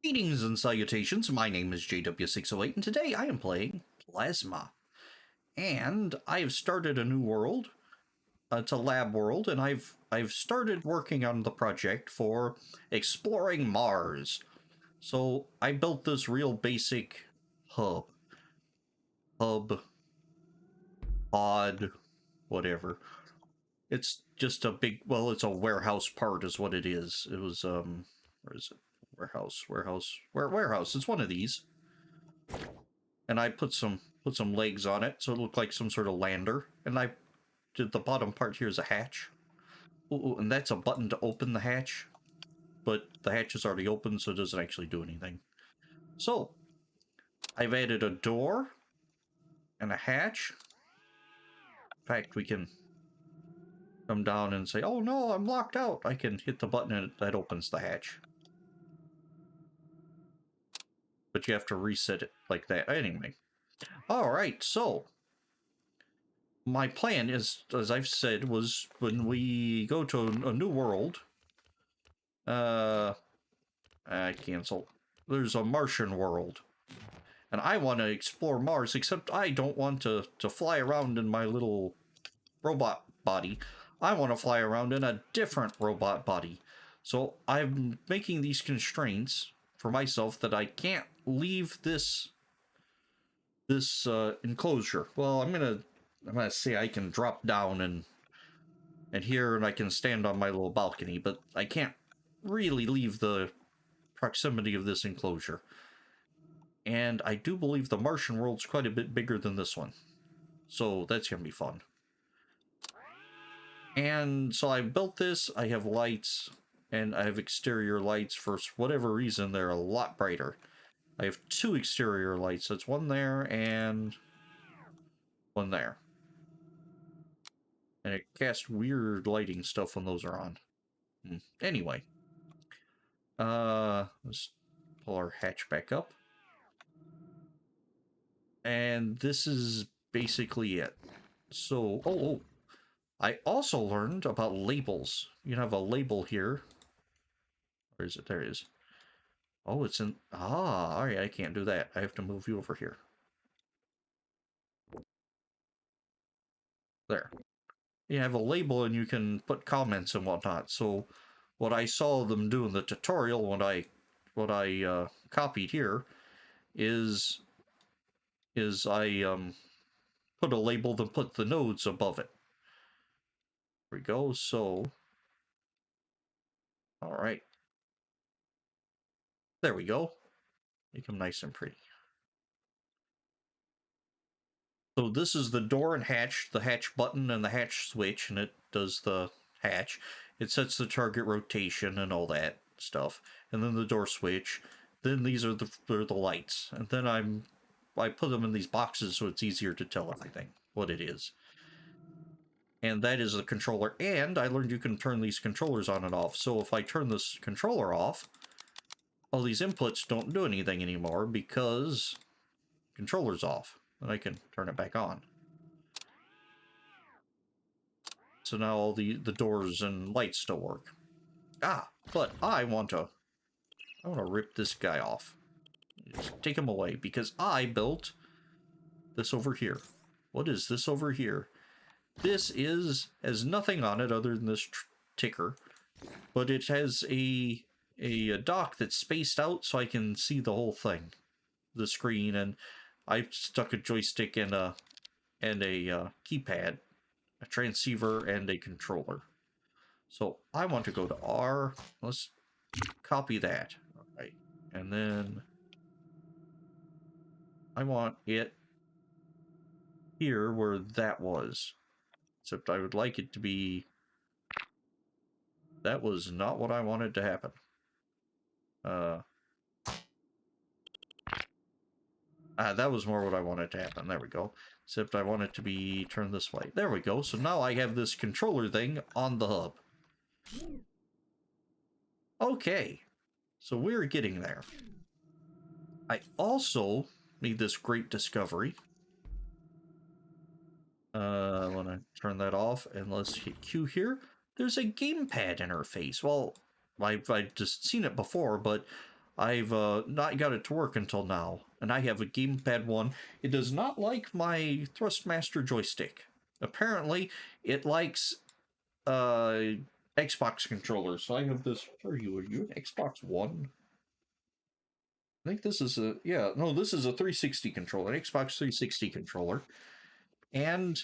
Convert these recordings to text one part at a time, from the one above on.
Greetings and salutations, my name is JW608 and today I am playing Plasma. And I have started a new world. It's a lab world, and I've started working on the project for exploring Mars. So I built this real basic hub. Pod, whatever. It's just a big, well, it's a warehouse part is what it is. It was, where is it? Warehouse. It's one of these. And I put some legs on it so it looked like some sort of lander, and I did the bottom part here is a hatch. Ooh, and that's a button to open the hatch, but the hatch is already open, so it doesn't actually do anything. So I've added a door and a hatch. In fact, we can come down and say, oh no, I'm locked out. I can hit the button and that opens the hatch, but you have to reset it like that anyway. All right, so my plan is, as I've said, was when we go to a new world, I cancel. There's a Martian world, and I want to explore Mars, except I don't want to fly around in my little robot body. I want to fly around in a different robot body. So I'm making these constraints for myself that I can't leave this enclosure. Well, I'm gonna say I can drop down and here, and I can stand on my little balcony, but I can't really leave the proximity of this enclosure. And I do believe the Martian world's quite a bit bigger than this one, so that's gonna be fun. And so I built this. I have lights, and I have exterior lights. For whatever reason, they're a lot brighter. I have two exterior lights. That's one there and one there. And it casts weird lighting stuff when those are on. Anyway. Let's pull our hatch back up. And this is basically it. So, I also learned about labels. You can have a label here. Where is it? There it is. Oh, it's in... Ah, alright, I can't do that. I have to move you over here. There. You have a label and you can put comments and whatnot. So, what I saw them do in the tutorial, what I copied here, is I put a label, then put the nodes above it. There we go. So, all right. There we go. Make them nice and pretty. So this is the door and hatch, the hatch button and the hatch switch, and it does the hatch. It sets the target rotation and all that stuff. And then the door switch. Then these are the lights. And then I put them in these boxes so it's easier to tell everything, what it is. And that is the controller. And I learned you can turn these controllers on and off. So if I turn this controller off, all these inputs don't do anything anymore because controller's off. And I can turn it back on. So now all the doors and lights still work. Ah, but I want to rip this guy off. Just take him away because I built this over here. What is this over here? This has nothing on it other than this ticker, but it has a dock that's spaced out so I can see the whole thing, the screen, and I stuck a joystick and a keypad, a transceiver, and a controller. So I want to go to R. Let's copy that. All right, and then I want it here where that was. Except I would like it to be... That was not what I wanted to happen. That was more what I wanted to happen. There we go. Except I want it to be turned this way. There we go. So now I have this controller thing on the hub. Okay. So we're getting there. I also made this great discovery. I want to turn that off, and let's hit Q here. There's a gamepad interface. Well, I've just seen it before, but I've not got it to work until now, and I have a Gamepad 1. It does not like my Thrustmaster joystick. Apparently, it likes Xbox controllers. So I have this. Are you an Xbox One? I think this is a no. This is a 360 controller, an Xbox 360 controller, and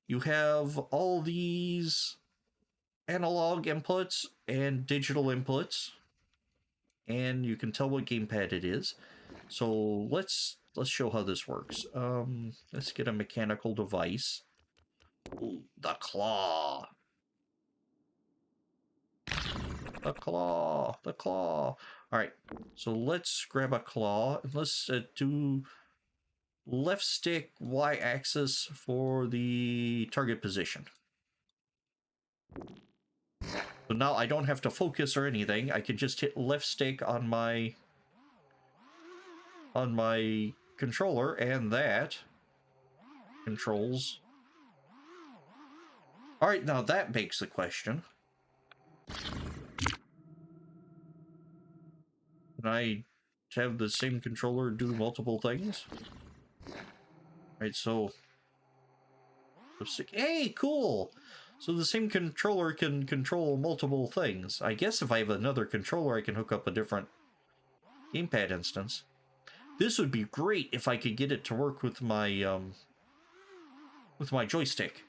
you have all these analog inputs and digital inputs, and you can tell what gamepad it is. So let's show how this works. Let's get a mechanical device. Ooh, the claw. The claw. The claw. All right. So let's grab a claw and let's do left stick y-axis for the target position. So now I don't have to focus or anything. I can just hit left stick on my controller, and that controls. All right, now that begs the question: can I have the same controller do multiple things? All right, so hey, cool. So the same controller can control multiple things. I guess if I have another controller, I can hook up a different gamepad instance. This would be great if I could get it to work with my joystick.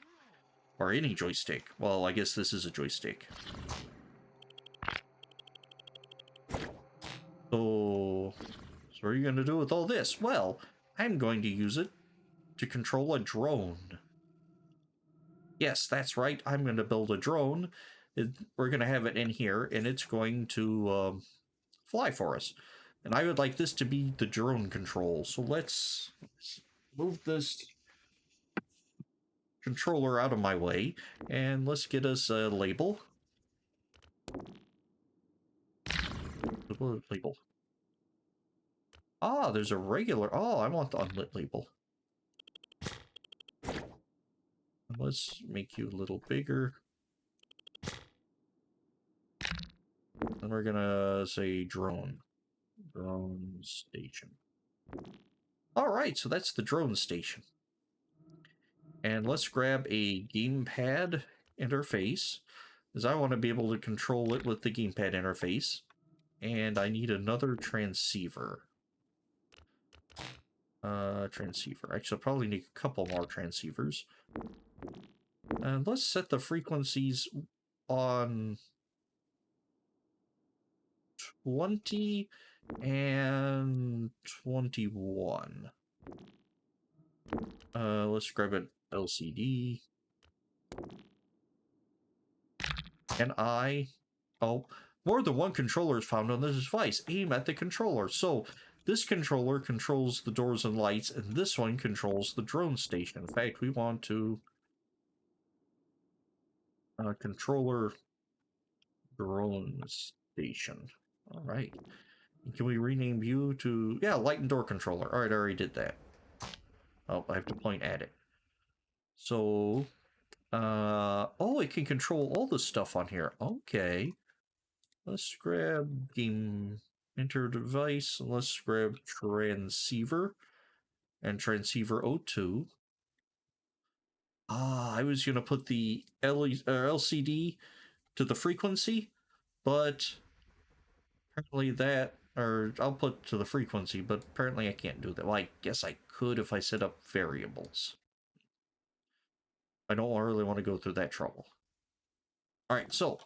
Or any joystick. Well, I guess this is a joystick. So what are you going to do with all this? Well, I'm going to use it to control a drone. Yes, that's right. I'm going to build a drone. We're going to have it in here, and it's going to fly for us. And I would like this to be the drone control. So let's move this controller out of my way, and let's get us a label. Label. Ah, there's a regular. Oh, I want the unlit label. Let's make you a little bigger. And we're gonna say drone. Drone station. Alright, so that's the drone station. And let's grab a gamepad interface, because I want to be able to control it with the gamepad interface. And I need another transceiver. Transceiver. Actually, I'll probably need a couple more transceivers. And let's set the frequencies on 20 and 21. Let's grab an LCD. And more than one controller is found on this device. Aim at the controller. So this controller controls the doors and lights, and this one controls the drone station. In fact, we want to controller drone station. All right. Can we rename view to, yeah, light and door controller. All right, I already did that. Oh, I have to point at it. So, oh, it can control all the stuff on here. Okay. Let's grab game enter device. Let's grab transceiver and transceiver O2. Ah, I was going to put the LCD to the frequency, but apparently that, or I'll put to the frequency, but apparently I can't do that. Well, I guess I could if I set up variables. I don't really want to go through that trouble. All right, so,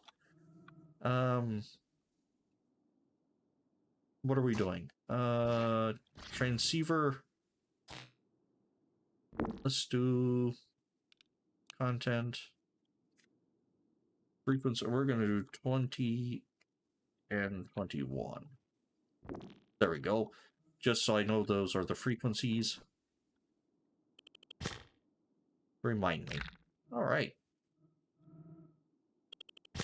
what are we doing? Transceiver. Let's do content. Frequency. We're going to do 20 and 21. There we go. Just so I know those are the frequencies. Remind me. All right. I'm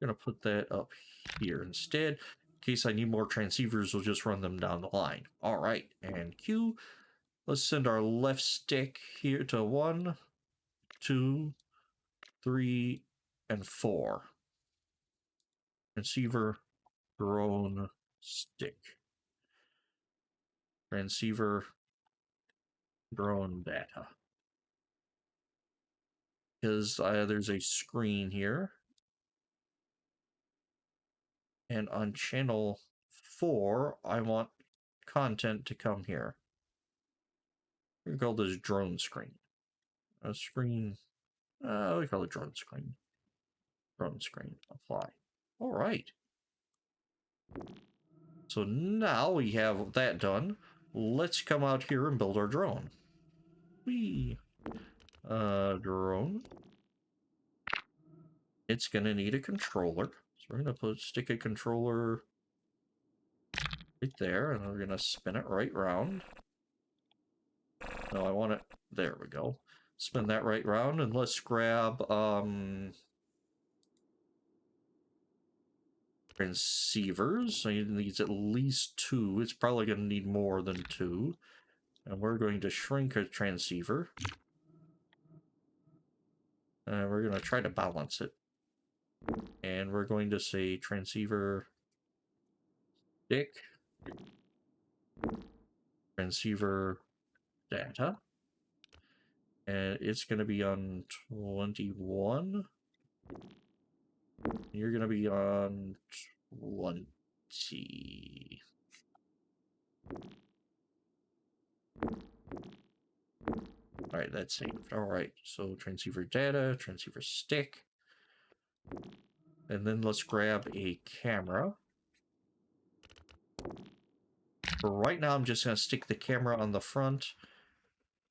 going to put that up here instead. In case I need more transceivers, we'll just run them down the line. All right. And Q. Let's send our left stick here to 1, 2, 3, and 4. Transceiver, drone, stick. Transceiver drone data. Because there's a screen here. And on channel 4, I want content to come here. We call this drone screen. A screen, we call it drone screen. Drone screen, apply. All right. So now we have that done. Let's come out here and build our drone. Whee! Drone. It's gonna need a controller. So we're gonna stick a controller right there, and we're gonna spin it right round. No, I want it. There we go. Spin that right round, and let's grab transceivers. So it needs at least 2. It's probably going to need more than 2. And we're going to shrink a transceiver. And we're going to try to balance it. And we're going to say transceiver stick. Transceiver data. And it's going to be on 21. You're going to be on 20. Alright, that's saved. Alright, so transceiver data, transceiver stick. And then let's grab a camera. For right now, I'm just going to stick the camera on the front.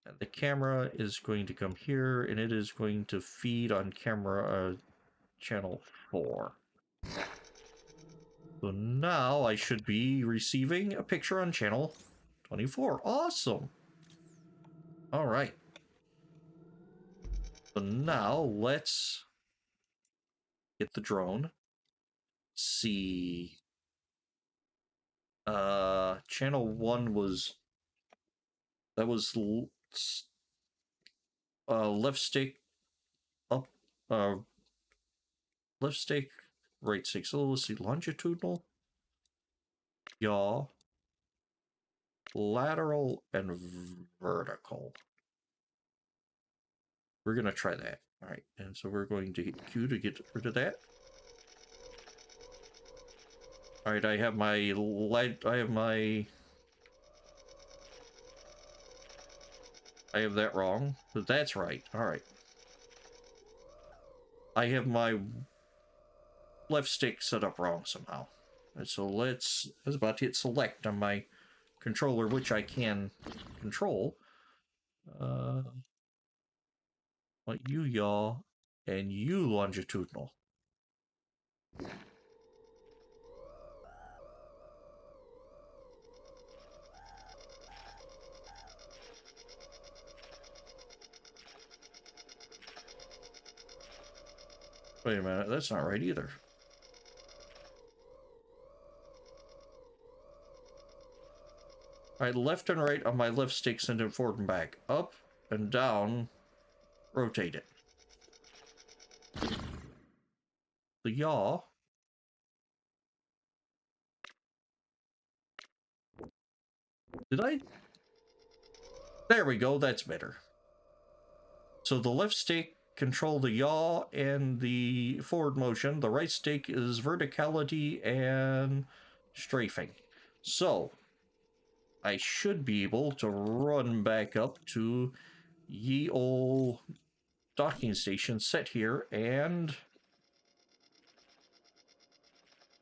And the camera is going to come here, and it is going to feed on camera channel 4. So now I should be receiving a picture on channel 24. Awesome! Alright. So now let's get the drone. See. Channel 1 was... That was left stick up, left stick, right stick. So let's see, longitudinal, yaw, lateral, and vertical. We're gonna try that. All right, and so we're going to hit Q to get rid of that. All right, I have my I have that wrong, but that's right. All right. I have my left stick set up wrong somehow. And so I was about to hit select on my controller, which I can control. Want you yaw and you longitudinal. Wait a minute, that's not right either. Alright, left and right on my left stick, send it forward and back. Up and down, rotate it. The yaw. Did I? There we go, that's better. So the left stick control the yaw and the forward motion. The right stick is verticality and strafing. So I should be able to run back up to ye ol' docking station set here and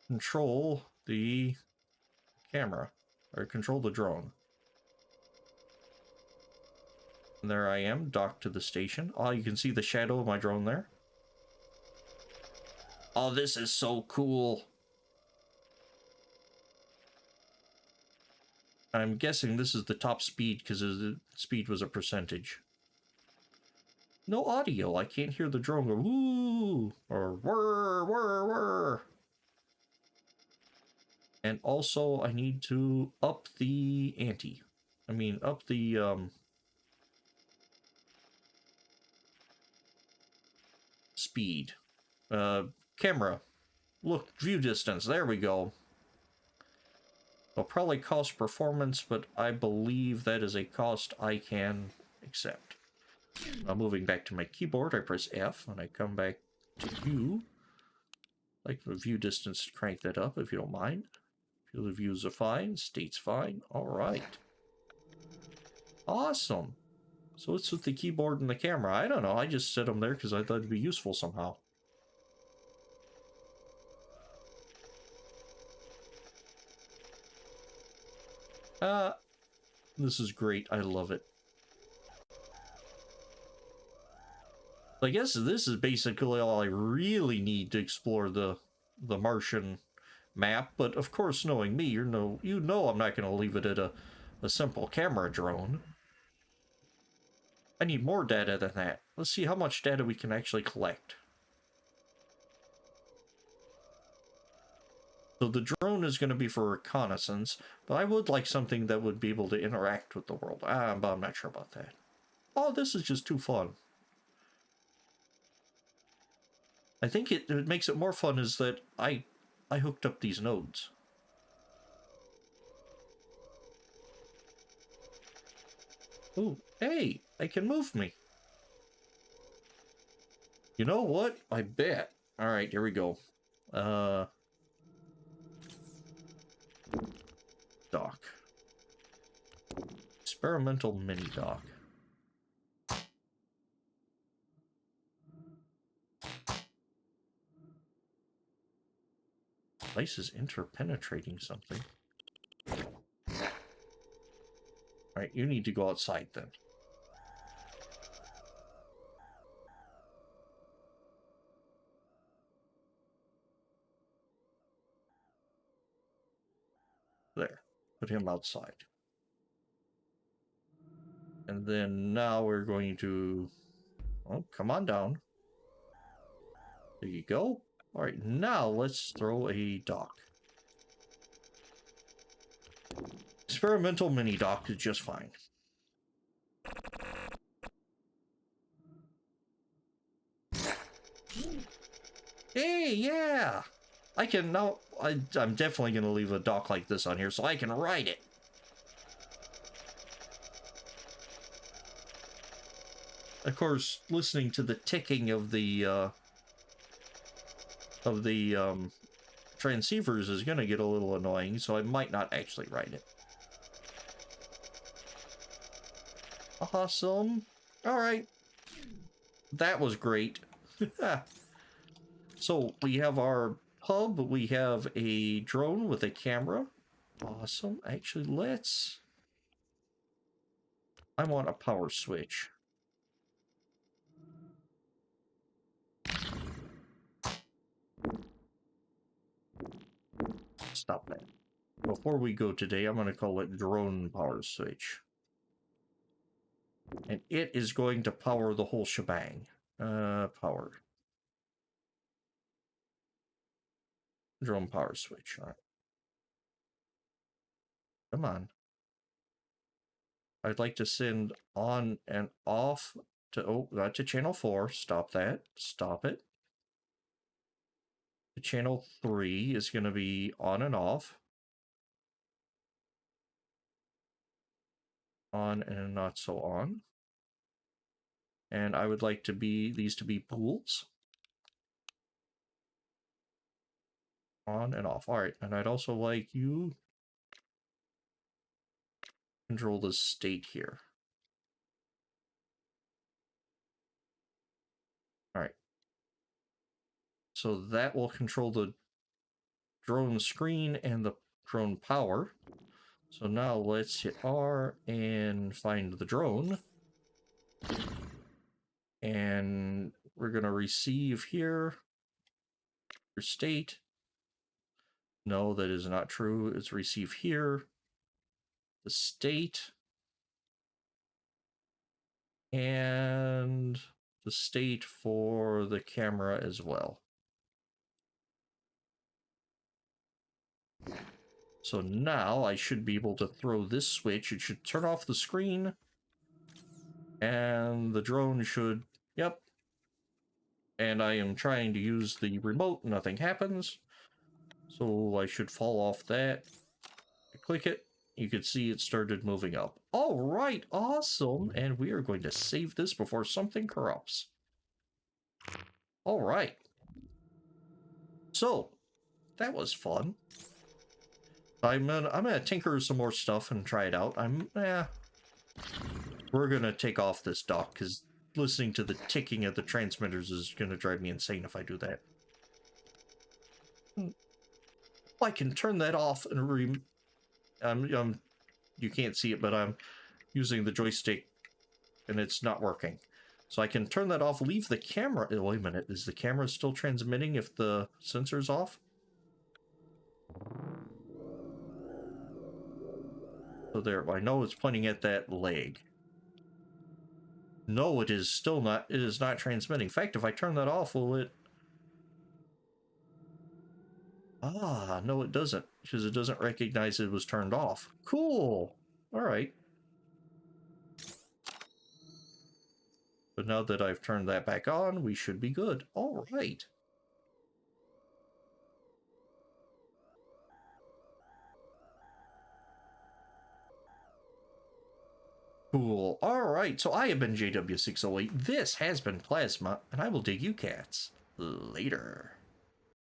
control the camera, or control the drone. And there I am, docked to the station. Oh, you can see the shadow of my drone there. Oh, this is so cool. I'm guessing this is the top speed because the speed was a percentage. No audio. I can't hear the drone go woo or whir, whir, whir. And also, I need to up the ante. I mean, up the speed. Camera. Look, view distance. There we go. It'll probably cost performance, but I believe that is a cost I can accept. Now moving back to my keyboard, I press F and I come back to view. Like the view distance, crank that up if you don't mind. Field of views are fine, state's fine. All right. Awesome. So what's with the keyboard and the camera? I don't know. I just set them there because I thought it'd be useful somehow. This is great. I love it. I guess this is basically all I really need to explore the Martian map, but of course, knowing me, you know I'm not going to leave it at a simple camera drone. I need more data than that. Let's see how much data we can actually collect. So the drone is going to be for reconnaissance, but I would like something that would be able to interact with the world. But I'm not sure about that. Oh, this is just too fun. I think it makes it more fun is that I hooked up these nodes. Ooh, hey, I can move me. You know what? I bet. All right, here we go. Dock. Experimental mini dock. Device is interpenetrating something. Alright, you need to go outside then. There. Put him outside. And then now we're going to... Oh, come on down. There you go. Alright, now let's throw a dock. Experimental mini dock is just fine. Hey, yeah! I can now... I'm definitely going to leave a dock like this on here so I can ride it. Of course, listening to the ticking of the transceivers is going to get a little annoying, so I might not actually ride it. Awesome. All right. That was great. So we have our hub. We have a drone with a camera. Awesome. Actually, let's... I want a power switch. Stop that. Before we go today, I'm going to call it drone power switch. And it is going to power the whole shebang. Power. Drone power switch. All right. Come on. I'd like to send on and off to, oh, not to channel 4. Stop that. Stop it. The channel 3 is going to be on and off. On and not so on. And I would like to be these to be pools. On and off. All right. And I'd also like you control the state here. All right. So that will control the drone screen and the drone power. So now let's hit R and find the drone. And we're going to receive here. Your state. No, that is not true. It's receive here. The state. And the state for the camera as well. So now I should be able to throw this switch. It should turn off the screen. And the drone should, yep. And I am trying to use the remote. Nothing happens. So I should fall off that. click it, you could see it started moving up. All right, awesome. And we are going to save this before something corrupts. All right. So that was fun. I'm gonna tinker some more stuff and try it out. We're gonna take off this dock because listening to the ticking of the transmitters is gonna drive me insane if I do that. I can turn that off and you can't see it, but I'm using the joystick and it's not working. So I can turn that off, leave the camera. Oh, wait a minute, is the camera still transmitting if the sensor's off? So there, I know it's pointing at that leg. No, it is still not, it is not transmitting. In fact, if I turn that off, will it? Ah, no, it doesn't, because it doesn't recognize it was turned off. Cool. All right. But now that I've turned that back on, we should be good. All right. Cool. All right. So I have been JW608. This has been Plasma, and I will dig you cats later.